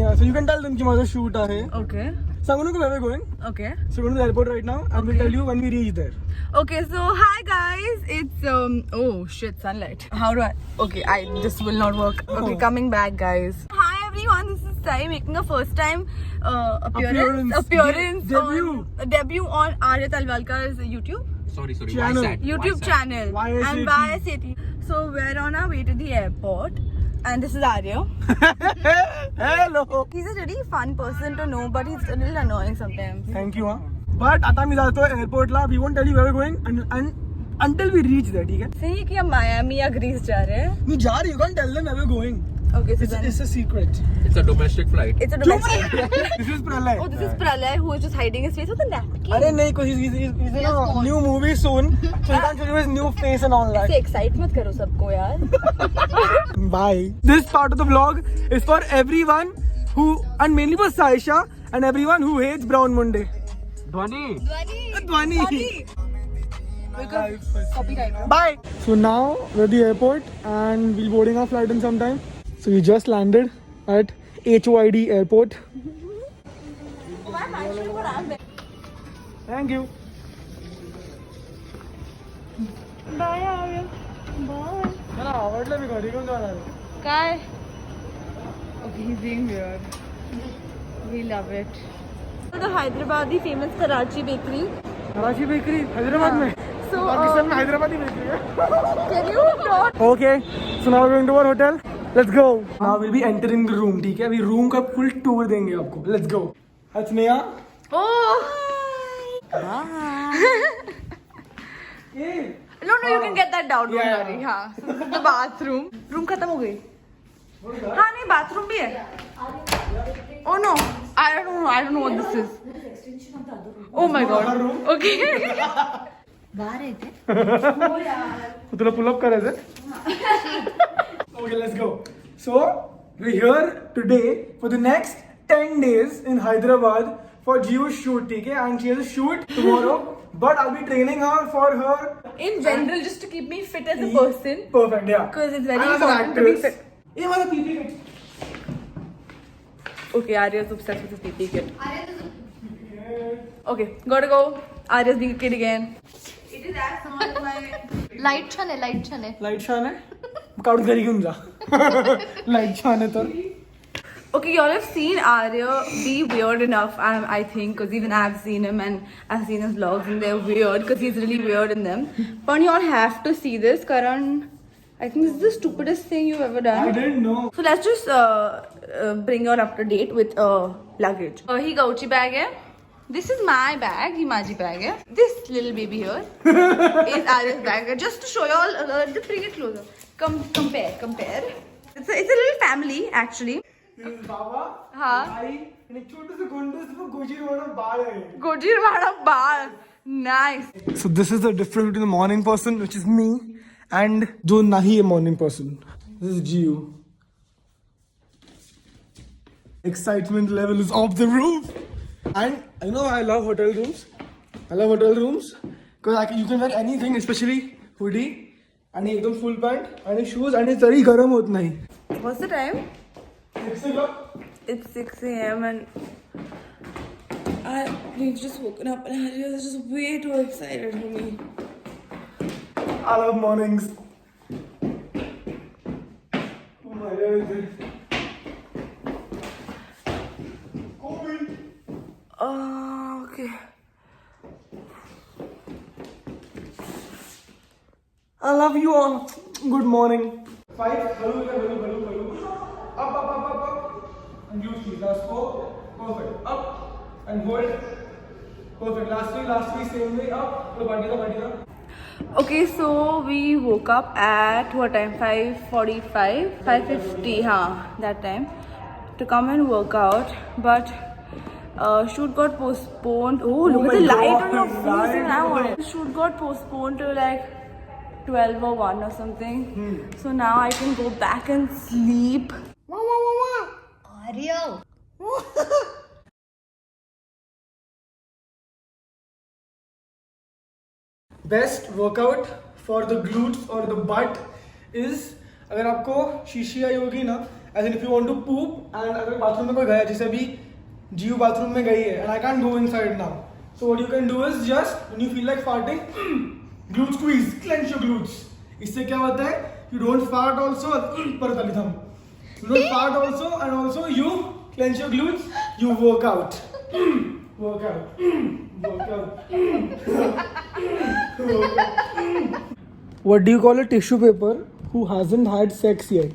Yeah, so you can tell them कि माझा shoot आहे. Okay. So I'm going to go where we're going. Okay. So we're going to the airport right now and we'll tell you when we reach there. Okay, so hi guys, it's oh shit, sunlight. How do I? Okay, this will not work. Okay, coming back, guys. Hi everyone, this is Sai making a first time appearance debut on Arya Talwalkar's YouTube Channel. YouTube channel and YSAT. So we're on our way to the airport. And this is Arya. Hello. He's a really fun person to know, but he's a little annoying sometimes. Thank you. But आता मी जातो airport La. We won't tell you where we're going and until we reach there, ठीक है? सही है कि हम Miami या Greece जा रहे हैं. नहीं जा रही. You can't tell them where we're going. Okay, so It's a secret. It's a domestic flight. it's a domestic. This is Pralay. Oh, this is Pralay who is just hiding his face with a napkin. अरे नहीं कोई he's in a new movie soon. So he can't show you his new face and all that. से excite मत करो सबको यार. Bye. This part of the vlog is for everyone who and mainly for Saisha and everyone who hates Brown Monday. Dhwani. Because copyright. Bye. So now we're at the airport and we'll boarding our flight in some time. So we just landed at HYD airport. Thank you. Bye Arya. Bye. मला आवडलं मी घरी घेऊन जाणार आहे. काय? Okay, he's being weird. We love it. The Hyderabadi famous Karachi bakery. Karachi bakery Hyderabad में. So Pakistan में Hyderabadi bakery है. can you not? Okay, so now we're going to our hotel. Let's go. Now we'll be entering the room. ठीक है? अभी room का full tour देंगे आपको. Let's go. That's Neha. Oh. Bye. No, you can get that down. Don't worry. हाँ. So this is the bathroom. Room खत्म हो गई. हाँ नहीं bathroom भी है. Oh no, I don't know what this is. Oh my god. Okay. तो तुला pull up करायचं? Okay, let's go. So we're here today for the next 10 days in Hyderabad for Gio's shoot, ठीक है? And she has a shoot tomorrow. But I'll be training her for her. In general, just to keep me fit as a person. Perfect, yeah. Because it's very And as an important to be actress. fit. ये वाला PP kit. Okay, Arya's obsessed with his PP kit. Okay, gotta go. Arya's being a kid again. It is as small as my light छान आहे Light छान है. काढून घरी घेऊन जा. Light छान है तर. Okay, y'all have seen Arya be weird enough, I think, because even I've seen him and I've seen his vlogs and they're weird because he's really weird in them. But y'all have to see this, Karan. I think this is the stupidest thing you've ever done. I didn't know. So let's just bring you up to date with luggage. He Gauchi bag hai. This is my bag, Himaji bag hai. This little baby here is Arya's bag. Just to show you all, just bring it closer. Compare. It's a little family actually. This is Baba. हाँ. आई आणि छोटूसं गोंडूसं गोजीरवाडा बाळ आहे. Gojirwada Bal. Nice. So this is the difference between the morning person, which is me, and जो नहीं है morning person. This is Gio. Excitement level is off the roof. And you know I love hotel rooms. I love hotel rooms because you can wear anything, especially hoodie आणि एकदम full pant आणि shoes आणि तरी गरम होत नाही. What's the time? 6 o'clock. It's 6 a.m. and we've just woken up and Arya is just way too excited for me. I love mornings. Oh my god. Okay. I love you all. Good morning. 5. Hello. Up. And use these. Last 4. Perfect. Up and hold. Perfect. Last three. Same way. Up. Badi. Okay, so we woke up at what time? 5:45, 5:50. That time to come and work out, but shoot got postponed. Oh, look at the light on your face. Even I want it. Shoot got postponed to like 12 or 1 or something. So now I can go back and sleep. Arya. Best workout for the glutes or the butt is अगर आपको शीशी आई होगी ना As in if you want to poop and अगर bathroom में कोई गया जैसे अभी जीव बाथरूम में गई है and I can't go inside now. So what you can do is just when you feel like farting, glute squeeze, clench your glutes. इससे क्या होता है? You don't fart also. परत वाली thumb. You don't fart also and also you clench your glutes. You work out. Work out. Work out. What do you call a tissue paper who hasn't had sex yet?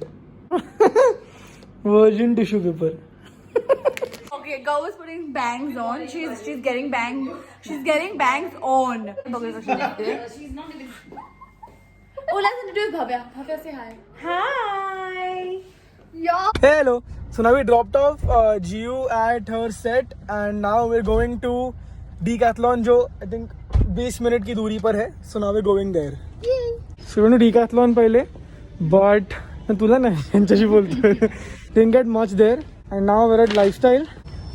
Virgin tissue paper. Okay, girl is putting bangs on. She's getting bangs on. She's not even. Oh, let's introduce Bhavya. Bhavya, say hi. Hi. Yeah. Hello. So now we dropped off Gio at her set and now we're going to Decathlon जो I think 20 minute की दूरी पर है. So now we're going there. So we're going to Decathlon पहले but तुला नाही यांच्याशी बोलतोय. Didn't get much there and now we're at Lifestyle.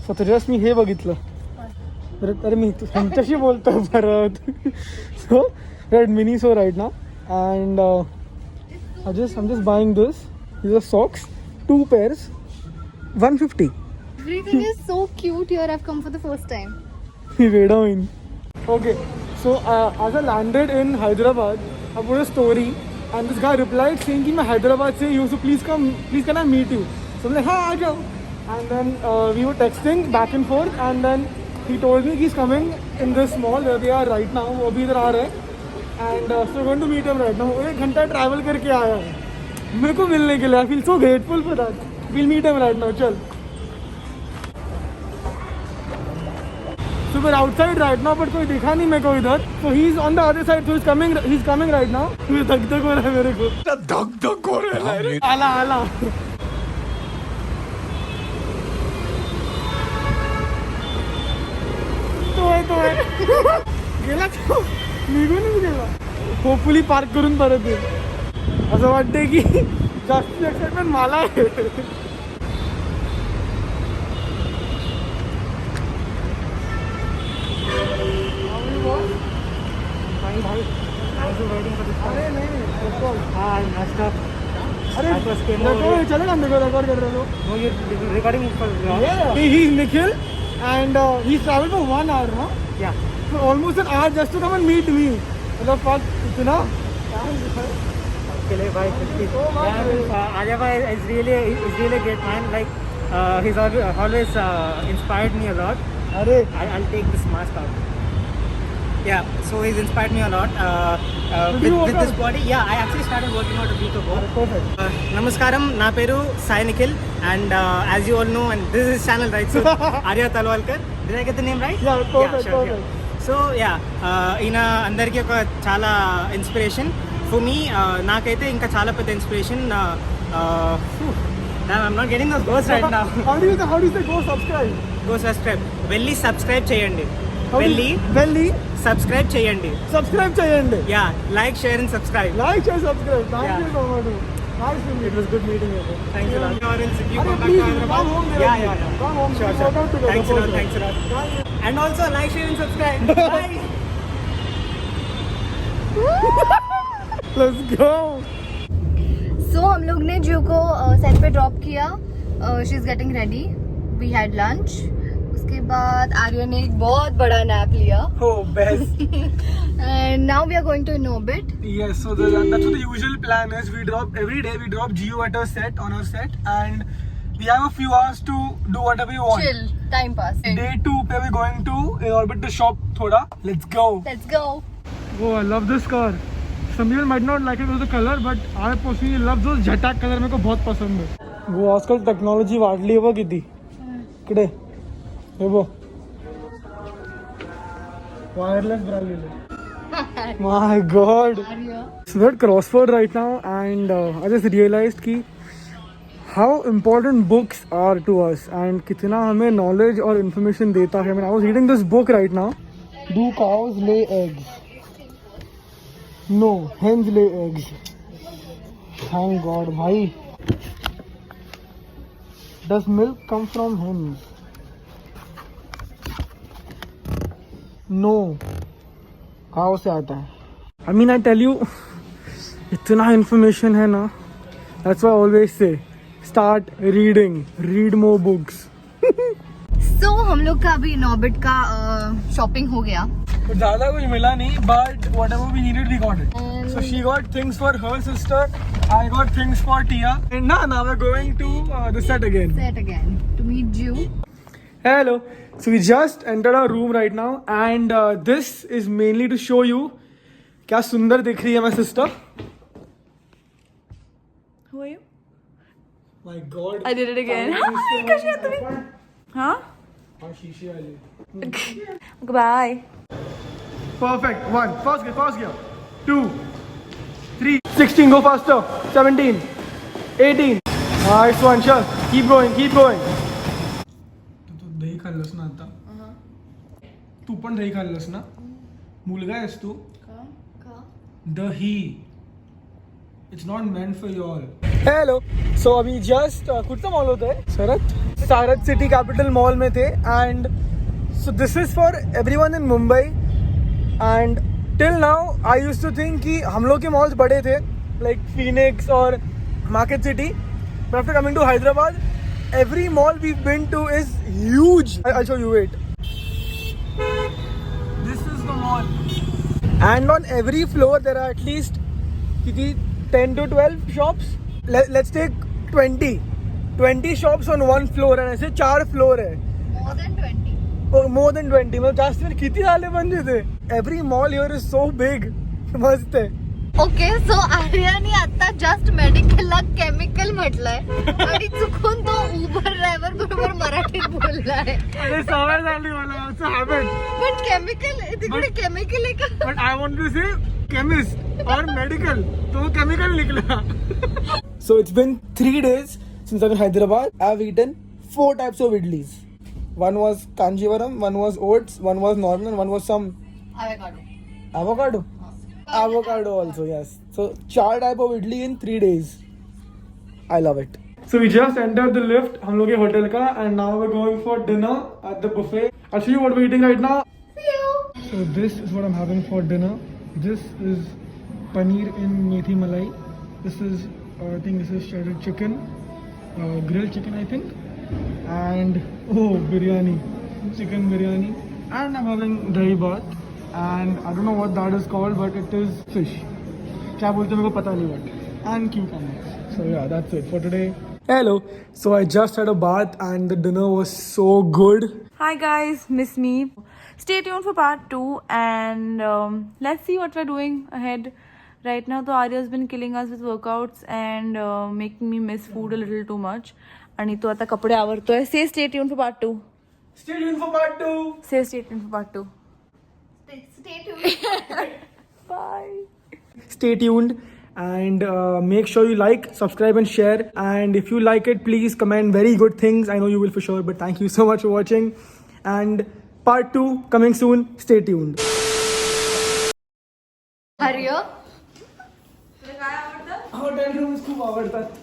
So just मी हे बघितलं. अरे मी यांच्याशी बोलतोय परत. So we're at Miniso right now and I'm just buying this. These are socks, 2 pairs, 150. Everything is so cute here. I've come for the first time. Wait a minute. Okay, so as I landed in Hyderabad, I put a story and this guy replied saying कि मैं Hyderabad से हूँ, so please can I meet you? So I'm like हाँ आ जाओ. And then we were texting back and forth and then he told me he's coming in this mall where we are right now. वो अभी इधर आ रहे हैं and so we're going to meet him right now. वो 1 घंटा travel करके आया है मेरे को मिलने के लिए. I feel so grateful for that. We'll meet him right now. चल. So we're outside right now, but कोई दिखा नहीं मेरे को इधर. So he's on the other side. So he's coming right now. मुझे धक धक हो रहा है मेरे को. धक धक हो रहा है. आला आला. तो है. गेला तो निघून गेला. Hopefully पार्क करून परत येईल. असं वाटतंय की जास्ती एक्साइटमेंट मला आहे. अरे नहीं अरे चलेगा मेरे को रिकॉर्ड कर रहे हो. Recording He's Nikhil and he's traveled for 1 hour, no? Yeah. So almost an hour just to come and meet me. मतलब fuck इतना. भाई Arya bhai is really a great man. Like he's always inspired me a lot. अरे I'll take this mask out. Yeah, so he's inspired me a lot with this body. Yeah, I actually started working out a week ago. perfect. Namaskaram, na peru Sai Nikhil, and as you all know, and this is his channel, right? So Arya Talwalkar. Did I get the name right? Yeah, perfect, sure, perfect. yeah. So yeah, ఈయన అందరికీ ఒక చాలా inspiration. For me నాకైతే ఇంకా చాలా పెద్ద inspiration. I'm not getting those goals right now. How do you say go subscribe? Go subscribe. వెళ్ళి subscribe చేయండి. వెళ్ళి సబ్స్క్రైబ్ చేయండి. subscribe చేయండి. Yeah, like, share and subscribe. Like, share, subscribe. Thank Yeah. you so much. Nice to meet you. It was good meeting you. Thanks a lot. If you Arey, come back please, to Hyderabad. come home there. Yeah. Come home. Sure. We'll work out together. Thanks a lot. Perfect. Thanks a lot. Bye. And also like, share and subscribe. Bye. Let's go. So हम लोग ने जियो को set पे drop किया. She is getting ready. We had lunch. उसके बाद आर्या ने एक बहुत बड़ा नैप लिया. Oh, best. And now we are going to Inorbit. Yes, so that's what the usual plan is. We drop every day. We drop Gio at on her set, and we have a few hours to do whatever you want. Chill time pass. Day 2 पे we're going to in orbit to shop थोड़ा. Let's go. Let's go. Oh, I love this car. Some people might not like it with the color, but I personally love those झटाक colour. मेरे को बहुत पसंद है. वो आजकल technology वाढली आहे बघ किती. इकडे हे बघ. Wireless brand. My God. So we're at Crossford right now, and I just realized कि how important books are to us and कितना हमें knowledge और information देता है. I mean, I was reading this book right now. Do cows lay eggs? No, hens lay eggs. Thank God, भाई. Does milk come from hens? No. काव से आता है. I mean, I tell you, इतना information है ना. That's why I always say, start reading. Read more books. So हम लोग का अभी नॉर्बिट का शॉपिंग हो गया. But ज़्यादा कुछ मिला नहीं, but whatever we needed, we got it. So she got things for her sister, I got things for Tia. And now we're going to the set again. Set again to meet you. Hello. So we just entered our room right now, and this is mainly to show you क्या सुंदर दिख रही है my sister. Who are you? My God. I did it again. कशी आहे तुम्ही? हाँ? शीशे वाली. Goodbye. Perfect. 1. Fast gear. 2. 3. 16. Go faster. 17. 18. Nice one. Sure. Keep going. तू दही खाल्लंस ना आता. तू पण दही खाल्लंस ना. मुलगा आहेस तू. दही. It's not meant for you all. Hello. So अभी just कुठचा मॉल होता है? सारथ सिटी कैपिटल मॉल में थे, and so this is for everyone in Mumbai. And till now I used to think कि हम लोग के malls बड़े थे, like Phoenix और Market City. But after coming to Hyderabad, every mall we've been to is huge. I'll show you it. This is the mall. And on every floor there are at least 10 to 12 shops. Let's take 20 shops on one floor, and ऐसे 4 floor है. More than 20. More than 20. मतलब जास्त में कितनी साले बन थे. Every mall here is so big. मस्त है. ओके सो आर्याने आता जस्ट मेडिकलला केमिकल म्हटलंय आणि चुकून तो उबर ड्रायव्हर बरोबर मराठीत बोललाय. अरे सवय झाली मला. It's a habit. पण केमिकल तिकडे केमिकल आहे का? But I want to say chemist or medical. तो chemical निकला. So it's been 3 days since I've been in Hyderabad. I've eaten 4 types of idlis. One was Kanjivaram, one was oats, one was normal, and one was some avocado. Avocado also, yes. So 4 type of idli in 3 days. I love it. So we just entered the lift हम लोग के hotel का, and now we're going for dinner at the buffet. I'll show you what we're eating right now. So this is what I'm having for dinner. This is paneer in methi malai. This is I think this is shredded chicken, grilled chicken I think, and biryani, chicken biryani, and I'm having dahi baat, and I don't know what that is called, but it is fish. क्या बोलते हैं मेरे को पता नहीं what, and cucumbers. So yeah, that's it for today. Hello. So I just had a bath and the dinner was so good. Hi guys, miss me. Stay tuned for part 2 and let's see what we're doing ahead. Right now, तो Arya's been killing us with workouts and making me miss food a little too much. आणि तो आता कपडे आवरतोय. Say stay tuned for part 2. Stay tuned for part 2. Say stay tuned for part 2. Stay tuned. Bye. Stay tuned and make sure you like, subscribe and share. And if you like it, please comment very good things. I know you will for sure, but thank you so much for watching. And part 2 coming soon. Stay tuned. आर्य तुला काय आवडतं? Hotel rooms खूप आवडतात.